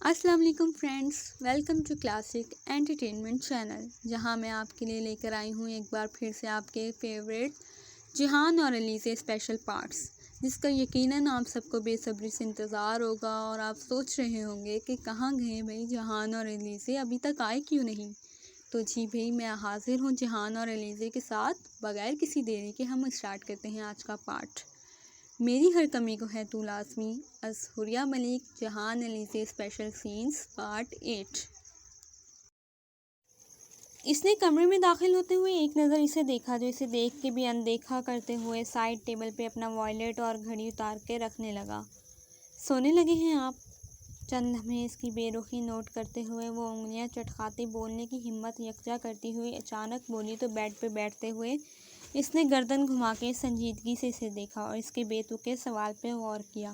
السلام علیکم friends, welcome to classic entertainment channel, جہاں میں آپ کے لیے لے کر آئی ہوں ایک بار پھر سے آپ کے فیوریٹ جہان اور علی سے اسپیشل پارٹس، جس کا یقیناً آپ سب کو بے صبری سے انتظار ہوگا اور آپ سوچ رہے ہوں گے کہ کہاں گئے بھائی جہان اور علی سے، ابھی تک آئے کیوں نہیں؟ تو جی بھائی، میں حاضر ہوں جہان اور علیزے کے ساتھ بغیر کسی دیری کے۔ ہم اسٹارٹ کرتے ہیں آج کا پارٹ۔ میری ہر کمی کو ہے تو لازمی، از حوریہ ملک، جہان علیزے اسپیشل سینز پارٹ 8۔ اس نے کمرے میں داخل ہوتے ہوئے ایک نظر اسے دیکھا، جو اسے دیکھ کے بھی اندیکھا کرتے ہوئے سائڈ ٹیبل پہ اپنا وائلیٹ اور گھڑی اتار کے رکھنے لگا۔ سونے لگے ہیں آپ؟ چند لمحے اس کی بے رخی نوٹ کرتے ہوئے وہ انگلیاں چٹکاتی بولنے کی ہمت یکجا کرتی ہوئی اچانک بولی تو بیڈ پہ بیٹھتے ہوئے اس نے گردن گھما کے سنجیدگی سے اسے دیکھا اور اس کے بے تکے سوال پہ غور کیا۔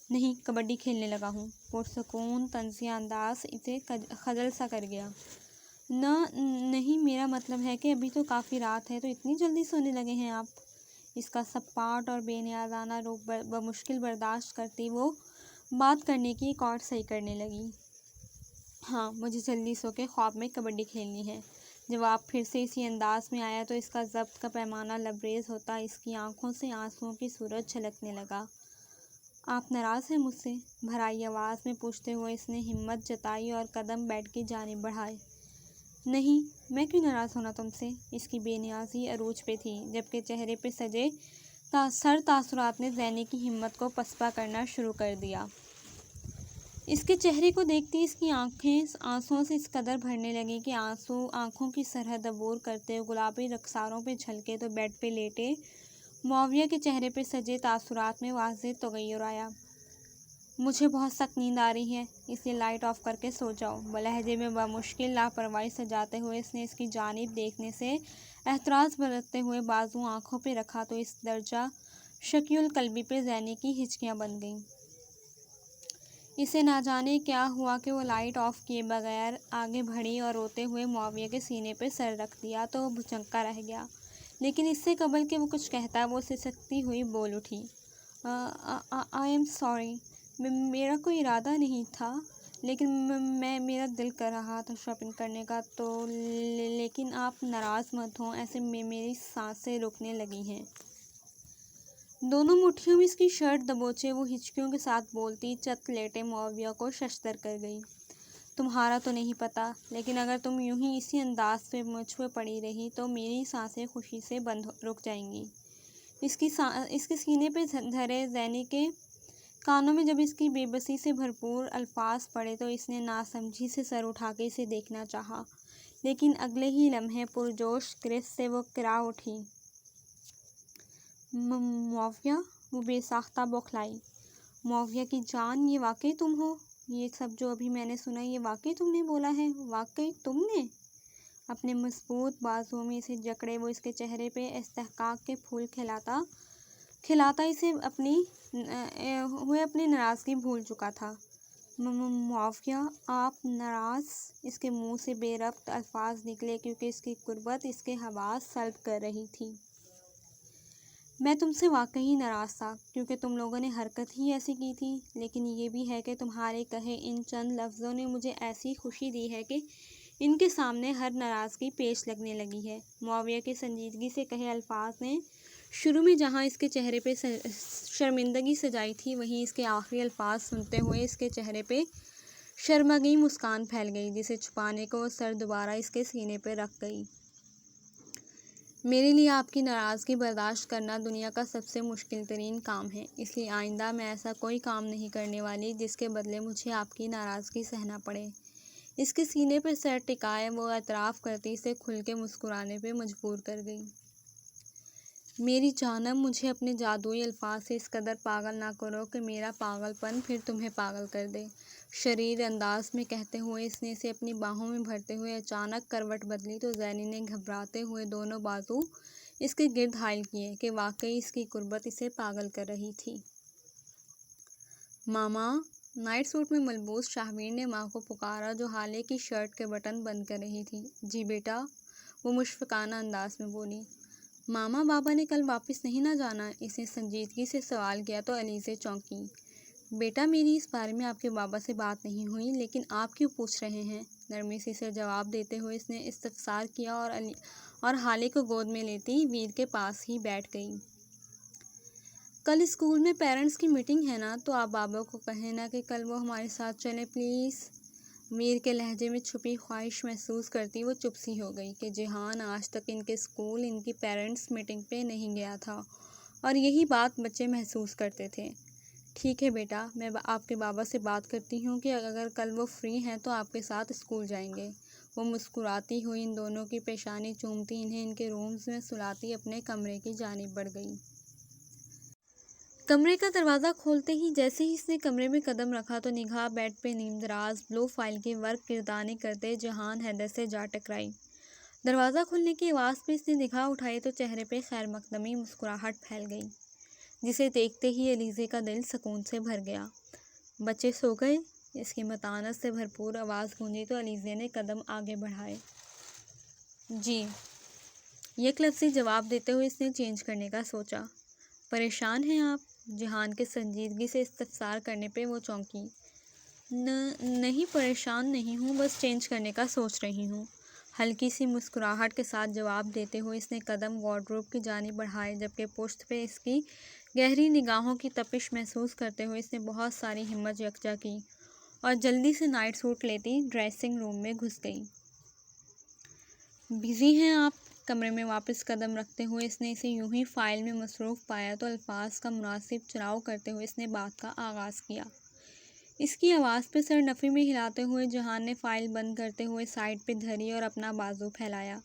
نہیں، کبڈی کھیلنے لگا ہوں۔ پرسکون طنزیہ انداز اسے خجل سا کر گیا۔ نہیں، میرا مطلب ہے کہ ابھی تو کافی رات ہے، تو اتنی جلدی سونے لگے ہیں آپ؟ اس کا سپاٹ اور بے نیازانہ روپ بمشکل برداشت کرتی وہ بات کرنے کی ایک اور صحیح کرنے لگی۔ ہاں، مجھے جلدی سو کے خواب میں کبڈی کھیلنی ہے۔ جواب پھر سے اسی انداز میں آیا تو اس کا ضبط کا پیمانہ لبریز ہوتا اس کی آنکھوں سے آنسوؤں کی صورت جھلکنے لگا۔ آپ ناراض ہیں مجھ سے؟ بھرائی آواز میں پوچھتے ہوئے اس نے ہمت جتائی اور قدم بیڈ کی جانب بڑھائے۔ نہیں، میں کیوں ناراض ہونا تم سے؟ اس کی بے نیازی عروج پہ تھی، جبکہ چہرے پہ سجے تاثرات نے زینی کی ہمت کو پسپا کرنا شروع کر دیا۔ اس کے چہرے کو دیکھتی اس کی آنکھیں آنسوؤں سے اس قدر بھرنے لگیں کہ آنسو آنکھوں کی سرحد عبور کرتے گلابی رخساروں پہ چھلکے تو بیڈ پہ لیٹے معاویہ کے چہرے پہ سجے تاثرات میں واضح تغیر آیا۔ مجھے بہت سخت نیند آ رہی ہے، اس لیے لائٹ آف کر کے سو جاؤ۔ بلہجے میں بمشکل لاپرواہی سجاتے ہوئے اس نے اس کی جانب دیکھنے سے احتراز برتتے ہوئے بازو آنکھوں پہ رکھا تو اس درجہ شکی القلبی پہ زینی کی ہچکیاں بن گئیں۔ اسے نہ جانے کیا ہوا کہ وہ لائٹ آف کیے بغیر آگے بڑھی اور روتے ہوئے معاویہ کے سینے پہ سر رکھ دیا تو وہ بھچکا رہ گیا، لیکن اس سے قبل کہ وہ کچھ کہتا وہ سسکتی ہوئی بول اٹھی۔ آئی ایم سوری، میرا کوئی ارادہ نہیں تھا، لیکن میرا دل کر رہا تھا شاپنگ کرنے کا، تو لیکن آپ ناراض مت ہوں، ایسے میں میری سانسیں رکنے لگی ہیں۔ دونوں مٹھیوں میں اس کی شرٹ دبوچے وہ ہچکیوں کے ساتھ بولتی چت لیٹے معاویہ کو ششدر کر گئی۔ تمہارا تو نہیں پتا، لیکن اگر تم یوں ہی اسی انداز پہ مجھ پہ پڑی رہی تو میری سانسیں خوشی سے رک جائیں گی۔ اس کے سینے پہ دھرے زینی کے کانوں میں جب اس کی بے بسی سے بھرپور الفاظ پڑے تو اس نے ناسمجھی سے سر اٹھا کے اسے دیکھنا چاہا، لیکن اگلے ہی لمحے پرجوش کرس سے وہ کرا اٹھی۔ معاویہ، وہ بے ساختہ بوکھلائی۔ معاویہ کی جان، یہ واقعی تم ہو؟ یہ سب جو ابھی میں نے سنا، یہ واقعی تم نے بولا ہے؟ واقعی تم نے؟ اپنے مضبوط بازوؤں میں اسے جکڑے وہ اس کے چہرے پہ استحقاق کے پھول کھلاتا اسے اپنی ناراضگی بھول چکا تھا۔ معاویہ، آپ ناراض؟ اس کے منہ سے بے ربط الفاظ نکلے کیونکہ اس کی قربت اس کے حواس سلب کر رہی تھی۔ میں تم سے واقعی ناراض تھا، کیونکہ تم لوگوں نے حرکت ہی ایسی کی تھی، لیکن یہ بھی ہے کہ تمہارے کہے ان چند لفظوں نے مجھے ایسی خوشی دی ہے کہ ان کے سامنے ہر ناراضگی پیش لگنے لگی ہے۔ معاویہ کے سنجیدگی سے کہے الفاظ نے شروع میں جہاں اس کے چہرے پہ شرمندگی سجائی تھی، وہیں اس کے آخری الفاظ سنتے ہوئے اس کے چہرے پہ شرمگئی مسکان پھیل گئی، جسے چھپانے کو وہ سر دوبارہ اس کے سینے پہ رکھ گئی۔ میرے لیے آپ کی ناراضگی برداشت کرنا دنیا کا سب سے مشکل ترین کام ہے، اس لیے آئندہ میں ایسا کوئی کام نہیں کرنے والی جس کے بدلے مجھے آپ کی ناراضگی سہنا پڑے۔ اس کے سینے پہ سر ٹکائے وہ اعتراف کرتی اسے کھل کے مسکرانے پہ مجبور کر گئی۔ میری جانم، مجھے اپنے جادوئی الفاظ سے اس قدر پاگل نہ کرو کہ میرا پاگل پن پھر تمہیں پاگل کر دے۔ شریر انداز میں کہتے ہوئے اس نے اسے اپنی باہوں میں بھرتے ہوئے اچانک کروٹ بدلی تو زینی نے گھبراتے ہوئے دونوں بازو اس کے گرد حائل کیے کہ واقعی اس کی قربت اسے پاگل کر رہی تھی۔ ماما! نائٹ سوٹ میں ملبوس شاہویر نے ماں کو پکارا، جو حالے کی شرٹ کے بٹن بند کر رہی تھی۔ جی بیٹا، وہ مشفقانہ انداز میں بولی۔ ماما، بابا نے کل واپس نہیں نہ جانا؟ اس نے سنجیدگی سے سوال کیا تو علیزے چونکی۔ بیٹا میری اس بارے میں آپ کے بابا سے بات نہیں ہوئی، لیکن آپ کیوں پوچھ رہے ہیں؟ نرمی سے اسے جواب دیتے ہوئے اس نے استفسار کیا اور حالے کو گود میں لیتی ویر کے پاس ہی بیٹھ گئی۔ کل اسکول میں پیرنٹس کی میٹنگ ہے نا، تو آپ بابا کو کہیں نا کہ کل وہ ہمارے ساتھ چلیں پلیز۔ ویر کے لہجے میں چھپی خواہش محسوس کرتی وہ چپ سی ہو گئی کہ جہان آج تک ان کے اسکول ان کی پیرنٹس میٹنگ پہ نہیں گیا تھا، اور یہی بات بچے محسوس کرتے تھے۔ ٹھیک ہے بیٹا، میں آپ کے بابا سے بات کرتی ہوں کہ اگر کل وہ فری ہیں تو آپ کے ساتھ اسکول جائیں گے۔ وہ مسکراتی ہوئی ان دونوں کی پیشانی چومتی انہیں ان کے رومز میں سلاتی اپنے کمرے کی جانب بڑھ گئی۔ کمرے کا دروازہ کھولتے ہی جیسے ہی اس نے کمرے میں قدم رکھا تو نگاہ بیڈ پہ نیم دراز بلو فائل کے ورق گردانے کرتے جہان حیدر سے جا ٹکرائی۔ دروازہ کھلنے کی آواز پہ اس نے نگاہ اٹھائی تو چہرے پہ خیر مقدمی مسکراہٹ پھیل گئی، جسے دیکھتے ہی علیزے کا دل سکون سے بھر گیا۔ بچے سو گئے؟ اس کی متانت سے بھرپور آواز گونجی تو علیزے نے قدم آگے بڑھائے۔ جی، یک لفظی جواب دیتے ہوئے اس نے چینج کرنے کا سوچا۔ پریشان ہیں آپ؟ جہان کے سنجیدگی سے استفسار کرنے پہ وہ چونکی۔ نہیں پریشان نہیں ہوں، بس چینج کرنے کا سوچ رہی ہوں، ہلکی سی مسکراہٹ کے ساتھ جواب دیتے ہوئے اس نے قدم وارڈروب کی جانب بڑھائے، جبکہ پشت پہ اس کی گہری نگاہوں کی تپش محسوس کرتے ہوئے اس نے بہت ساری ہمت یکجا کی اور جلدی سے نائٹ سوٹ لیتی ڈریسنگ روم میں گھس گئی۔ بزی ہیں آپ؟ کمرے میں واپس قدم رکھتے ہوئے اس نے اسے یوں ہی فائل میں مصروف پایا تو الفاظ کا مناسب چناؤ کرتے ہوئے اس نے بات کا آغاز کیا۔ اس کی آواز پہ سر نفی میں ہلاتے ہوئے جہان نے فائل بند کرتے ہوئے سائڈ پہ دھری اور اپنا بازو پھیلایا،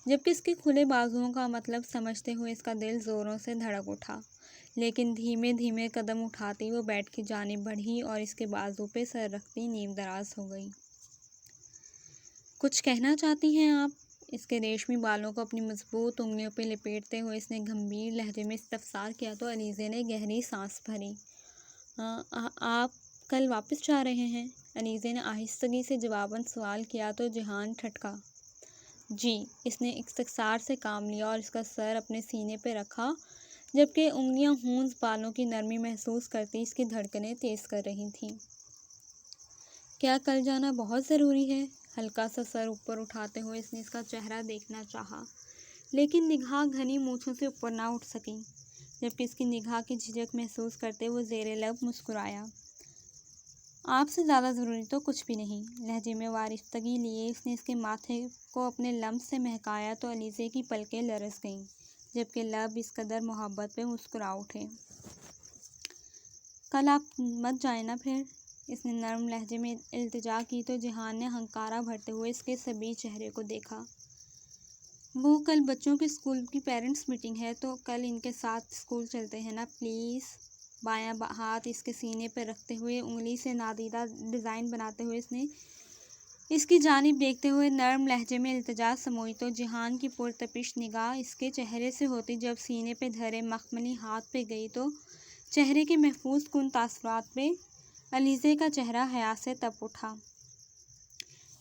جبکہ اس کے کھلے بازوؤں کا مطلب سمجھتے ہوئے اس کا دل زوروں سے دھڑک اٹھا، لیکن دھیمے دھیمے قدم اٹھاتی وہ بیڈ کی جانب بڑھی اور اس کے بازو پہ سر رکھتی نیم دراز ہو گئی۔ کچھ کہنا چاہتی ہیں آپ؟ اس کے ریشمی بالوں کو اپنی مضبوط انگلیوں پہ لپیٹتے ہوئے اس نے گمبھیر لہجے میں استفسار کیا تو علیزے نے گہری سانس بھری۔ آپ کل واپس جا رہے ہیں؟ علیزے نے آہستگی سے جواباً سوال کیا تو جہان ٹھٹکا۔ جی، اس نے استفسار سے کام لیا اور اس کا سر اپنے سینے پہ رکھا، جبکہ انگلیاں ہونز بالوں کی نرمی محسوس کرتی اس کی دھڑکنیں تیز کر رہی تھیں۔ کیا کل جانا بہت ضروری ہے؟ ہلکا سا سر اوپر اٹھاتے ہوئے اس نے اس کا چہرہ دیکھنا چاہا، لیکن نگاہ گھنی مونچھوں سے اوپر نہ اٹھ سکی، جبکہ اس کی نگاہ کی جھجک محسوس کرتے وہ زیر لب مسکرایا۔ آپ سے زیادہ ضروری تو کچھ بھی نہیں۔ لہجے میں وارفتگی لیے اس نے اس کے ماتھے کو اپنے لمس سے مہکایا تو علیزے کی پلکیں لرز گئیں، جبکہ لب اس قدر محبت پہ مسکرا اٹھے۔ کل آپ مت جائیں نا پھر؟ اس نے نرم لہجے میں التجا کی تو جہان نے ہنکارا بھرتے ہوئے اس کے صبی چہرے کو دیکھا۔ وہ کل بچوں کے اسکول کی پیرنٹس میٹنگ ہے تو کل ان کے ساتھ اسکول چلتے ہیں نا پلیز۔ بایاں ہاتھ اس کے سینے پر رکھتے ہوئے انگلی سے نادیدہ ڈیزائن بناتے ہوئے اس نے اس کی جانب دیکھتے ہوئے نرم لہجے میں التجا سموئی تو جہان کی پرتپش نگاہ اس کے چہرے سے ہوتی جب سینے پہ دھرے مخملی ہاتھ پہ گئی تو چہرے کے محفوظ کن تاثرات پہ علیزے کا چہرہ حیا سے تپ اٹھا،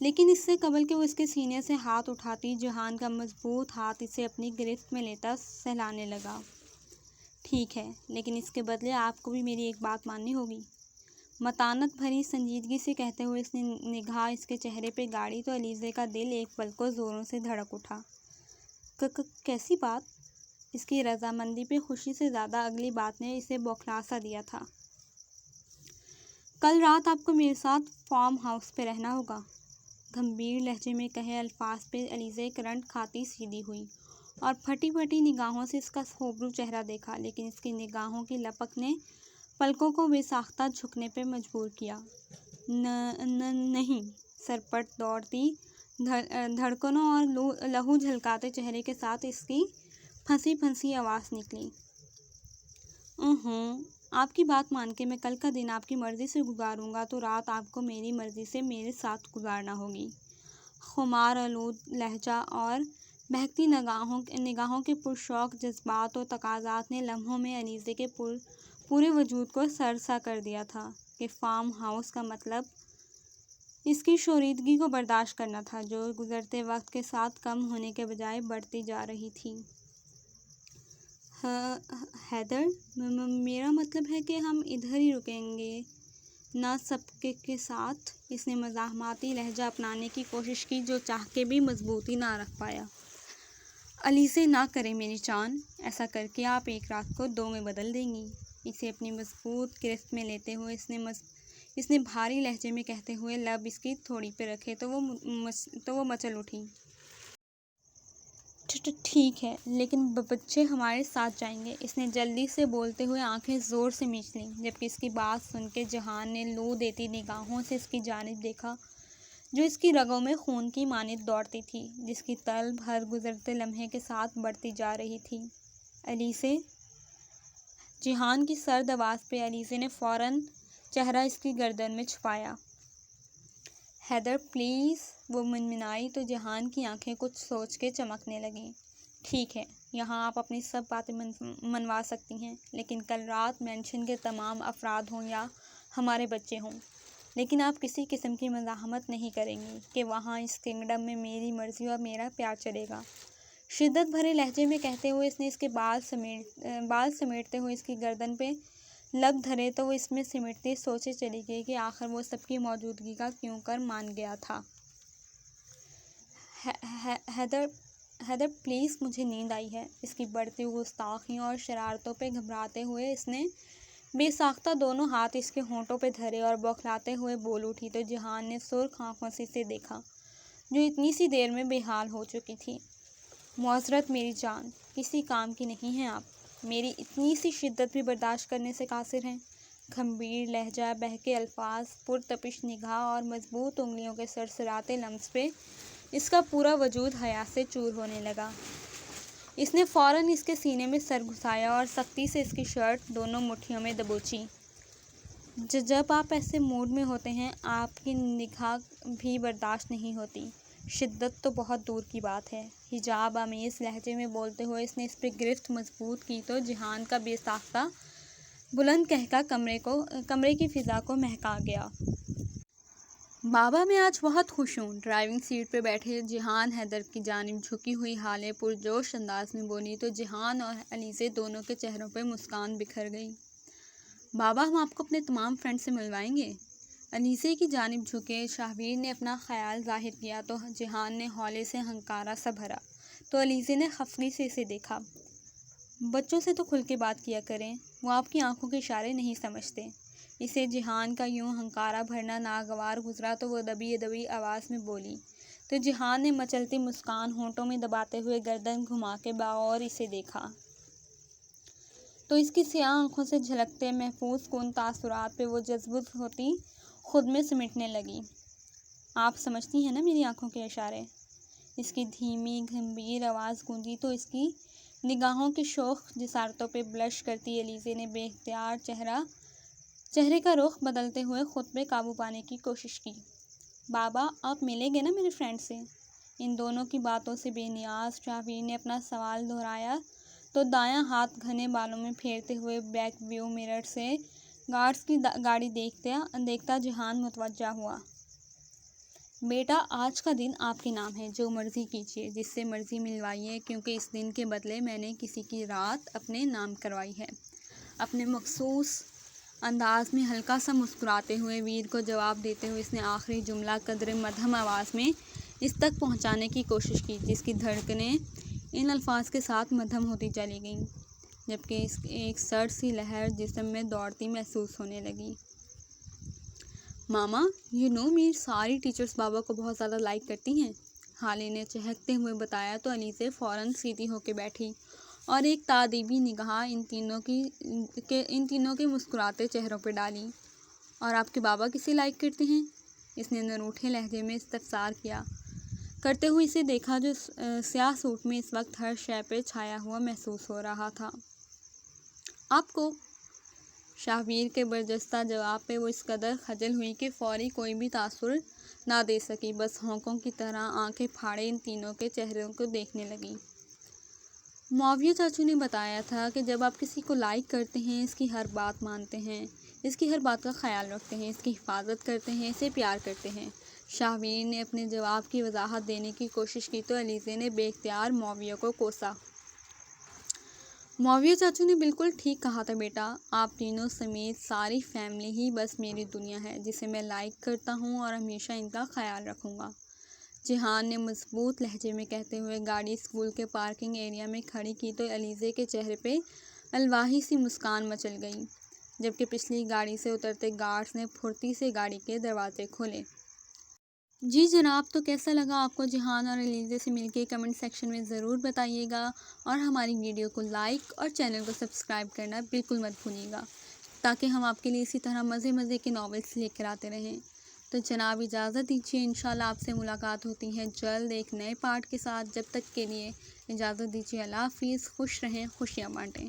لیکن اس سے قبل کہ وہ اس کے سینے سے ہاتھ اٹھاتی جہان کا مضبوط ہاتھ اسے اپنی گرفت میں لیتا سہلانے لگا۔ ٹھیک ہے، لیکن اس کے بدلے آپ کو بھی میری ایک بات ماننی ہوگی، متانت بھری سنجیدگی سے کہتے ہوئے اس نے نگاہ اس کے چہرے پہ گاڑی تو علیزے کا دل ایک پل کو زوروں سے دھڑک اٹھا۔ کیسی بات؟ اس کی رضامندی پہ خوشی سے زیادہ اگلی بات نے اسے بوکھلا سا دیا تھا۔ کل رات آپ کو میرے ساتھ فارم ہاؤس پہ رہنا ہوگا۔ گمبھیر لہجے میں کہے الفاظ پہ علیزے کرنٹ کھاتی سیدھی ہوئی اور پھٹی پھٹی نگاہوں سے اس کا خوبرو چہرہ دیکھا، لیکن اس کی نگاہوں کی لپک نے پلکوں کو بے ساختہ جھکنے پہ مجبور کیا۔ نہیں، سرپٹ دوڑتی دھڑکنوں اور لہو جھلکاتے چہرے کے ساتھ اس کی پھنسی پھنسی آواز نکلی۔ آپ کی بات مان کے میں کل کا دن آپ کی مرضی سے گزاروں گا تو رات آپ کو میری مرضی سے میرے ساتھ گزارنا ہوگی۔ خمار آلود لہجہ اور بہکتی نگاہوں کے پرشوق جذبات و تقاضات نے لمحوں میں علیزے کے پورے وجود کو سرسا کر دیا تھا کہ فارم ہاؤس کا مطلب اس کی شوریدگی کو برداشت کرنا تھا، جو گزرتے وقت کے ساتھ کم ہونے کے بجائے بڑھتی جا رہی تھی۔ حیدر، میرا مطلب ہے کہ ہم ادھر ہی رکیں گے نہ سب کے ساتھ۔ اس نے مزاحمتی لہجہ اپنانے کی کوشش کی جو چاہ کے بھی مضبوطی نہ رکھ پایا۔ علی سے نہ کریں میری جان، ایسا کر کے آپ ایک رات کو 2 میں بدل دیں گی۔ اسے اپنی مضبوط گرفت میں لیتے ہوئے اس نے بھاری لہجے میں کہتے ہوئے لب اس کی تھوڑی پہ رکھے تو وہ مچل اٹھی۔ ٹھیک ہے، لیکن بچے ہمارے ساتھ جائیں گے۔ اس نے جلدی سے بولتے ہوئے آنکھیں زور سے میچ لیں، جبکہ اس کی بات سن کے جہان نے لو دیتی نگاہوں سے اس کی جانب دیکھا جو اس کی رگوں میں خون کی مانند دوڑتی تھی، جس کی طلب ہر گزرتے لمحے کے ساتھ بڑھتی جا رہی تھی۔ علی سے؟ جہان کی سرد آواز پہ علی سے نے فوراً چہرہ اس کی گردن میں چھپایا۔ حیدر پلیز، وہ منمنائی تو جہان کی آنکھیں کچھ سوچ کے چمکنے لگیں۔ ٹھیک ہے، یہاں آپ اپنی سب باتیں منوا سکتی ہیں، لیکن کل رات مینشن کے تمام افراد ہوں یا ہمارے بچے ہوں، لیکن آپ کسی قسم کی مزاحمت نہیں کریں گی کہ وہاں اس کنگڈم میں میری مرضی اور میرا پیار چلے گا۔ شدت بھرے لہجے میں کہتے ہوئے اس نے اس کے بال سمیٹتے ہوئے اس کی گردن پہ لب دھرے تو وہ اس میں سمٹتی سوچے چلی گئی کہ آخر وہ سب کی موجودگی کا کیوں کر مان گیا تھا۔ حیدر پلیز، مجھے نیند آئی ہے۔ اس کی بڑھتی گستاخیوں اور شرارتوں پہ گھبراتے ہوئے اس نے بے ساختہ دونوں ہاتھ اس کے ہونٹوں پہ دھرے اور بوکھلاتے ہوئے بول اٹھی تو جہان نے سرخ آنکھوں سے اسے دیکھا جو اتنی سی دیر میں بے حال ہو چکی تھی۔ معذرت میری جان، کسی کام کی نہیں ہیں آپ؟ میری اتنی سی شدت بھی برداشت کرنے سے قاصر ہیں؟ گھمبیر لہجہ، بہکے الفاظ، پرتپش نگاہ اور مضبوط انگلیوں کے سرسراتے لمس پہ اس کا پورا وجود حیا سے چور ہونے لگا۔ اس نے فوراً اس کے سینے میں سر گھسایا اور سختی سے اس کی شرٹ دونوں مٹھیوں میں دبوچی۔ جب آپ ایسے موڈ میں ہوتے ہیں آپ کی نگاہ بھی برداشت نہیں ہوتی۔ شدت تو بہت دور کی بات ہے۔ حجاب آمیز لہجے میں بولتے ہوئے اس نے اس پہ گرفت مضبوط کی تو جہان کا بے ساختہ بلند قہقہ کمرے کی فضا کو مہکا گیا۔ بابا، میں آج بہت خوش ہوں۔ ڈرائیونگ سیٹ پہ بیٹھے جہان حیدر کی جانب جھکی ہوئی حالے پرجوش انداز میں بولی تو جہان اور علی سے دونوں کے چہروں پہ مسکان بکھر گئی۔ بابا، ہم آپ کو اپنے تمام فرینڈ سے ملوائیں گے۔ انیسے کی جانب جھکے شاہویر نے اپنا خیال ظاہر کیا تو جہان نے ہولے سے ہنکارا سا بھرا تو انیسے نے خفگی سے اسے دیکھا۔ بچوں سے تو کھل کے بات کیا کریں، وہ آپ کی آنکھوں کے اشارے نہیں سمجھتے۔ اسے جہان کا یوں ہنکارا بھرنا ناگوار گزرا تو وہ دبی دبی آواز میں بولی تو جہان نے مچلتی مسکان ہونٹوں میں دباتے ہوئے گردن گھما کے باور اسے دیکھا تو اس کی سیاہ آنکھوں سے جھلکتے محفوظ کن تاثرات پہ وہ جذب ہوتی خود میں سمٹنے لگی۔ آپ سمجھتی ہیں نا میری آنکھوں کے اشارے؟ اس کی دھیمی گھمبیر آواز گونجی تو اس کی نگاہوں کی شوخ جسارتوں پہ بلش کرتی الیزے نے بے اختیار چہرے کا رخ بدلتے ہوئے خود پہ قابو پانے کی کوشش کی۔ بابا، آپ ملیں گے نا میرے فرینڈ سے؟ ان دونوں کی باتوں سے بے نیاز شاہویر نے اپنا سوال دہرایا تو دایاں ہاتھ گھنے بالوں میں پھیرتے ہوئے بیک ویو مرر سے گارڈز کی گاڑی دیکھتا جہان متوجہ ہوا۔ بیٹا، آج کا دن آپ کے نام ہے، جو مرضی کیجیے، جس سے مرضی ملوائیے، کیونکہ اس دن کے بدلے میں نے کسی کی رات اپنے نام کروائی ہے۔ اپنے مخصوص انداز میں ہلکا سا مسکراتے ہوئے ویر کو جواب دیتے ہوئے اس نے آخری جملہ قدر مدھم آواز میں اس تک پہنچانے کی کوشش کی جس کی دھڑکنیں ان الفاظ کے ساتھ مدھم ہوتی چلی گئیں، جبکہ ایک سرد سی لہر جسم میں دوڑتی محسوس ہونے لگی۔ ماما، میری ساری ٹیچرز بابا کو بہت زیادہ لائک کرتی ہیں، حالے نے چہکتے ہوئے بتایا تو انیسے فوراً سیدھی ہو کے بیٹھی اور ایک تادیبی نگاہ ان تینوں کے مسکراتے چہروں پہ ڈالی۔ اور آپ کے بابا کسے لائک کرتے ہیں؟ اس نے نروٹھے لہجے میں استفسار کیا کرتے ہوئے اسے دیکھا جو سیاہ سوٹ میں اس وقت ہر شے پہ چھایا ہوا محسوس ہو رہا تھا۔ آپ کو؟ شاہویر کے برجستہ جواب پہ وہ اس قدر خجل ہوئی کہ فوری کوئی بھی تاثر نہ دے سکی، بس ہونکوں کی طرح آنکھیں پھاڑے ان تینوں کے چہروں کو دیکھنے لگی۔ معاویہ چاچو نے بتایا تھا کہ جب آپ کسی کو لائک کرتے ہیں اس کی ہر بات مانتے ہیں، اس کی ہر بات کا خیال رکھتے ہیں، اس کی حفاظت کرتے ہیں، اسے پیار کرتے ہیں۔ شاہویر نے اپنے جواب کی وضاحت دینے کی کوشش کی تو انیسے نے بے اختیار معاویہ کو کوسا۔ معاویہ چاچو نے بالکل ٹھیک کہا تھا بیٹا، آپ تینوں سمیت ساری فیملی ہی بس میری دنیا ہے جسے میں لائک کرتا ہوں اور ہمیشہ ان کا خیال رکھوں گا، جہان نے مضبوط لہجے میں کہتے ہوئے گاڑی اسکول کے پارکنگ ایریا میں کھڑی کی تو علیزے کے چہرے پہ الواحی سی مسکان مچل گئی، جبکہ پچھلی گاڑی سے اترتے گارڈز نے پھرتی سے گاڑی کے دروازے کھولے۔ جی جناب، تو کیسا لگا آپ کو جہان اور علیزے سے مل کے؟ کمنٹ سیکشن میں ضرور بتائیے گا، اور ہماری ویڈیو کو لائک اور چینل کو سبسکرائب کرنا بالکل مت بھولیے گا، تاکہ ہم آپ کے لیے اسی طرح مزے کے ناولس لے کر آتے رہیں۔ تو جناب اجازت دیجیے، انشاءاللہ آپ سے ملاقات ہوتی ہے جلد ایک نئے پارٹ کے ساتھ۔ جب تک کے لیے اجازت دیجیے، اللہ حافظ، خوش رہیں، خوشیاں بانٹیں۔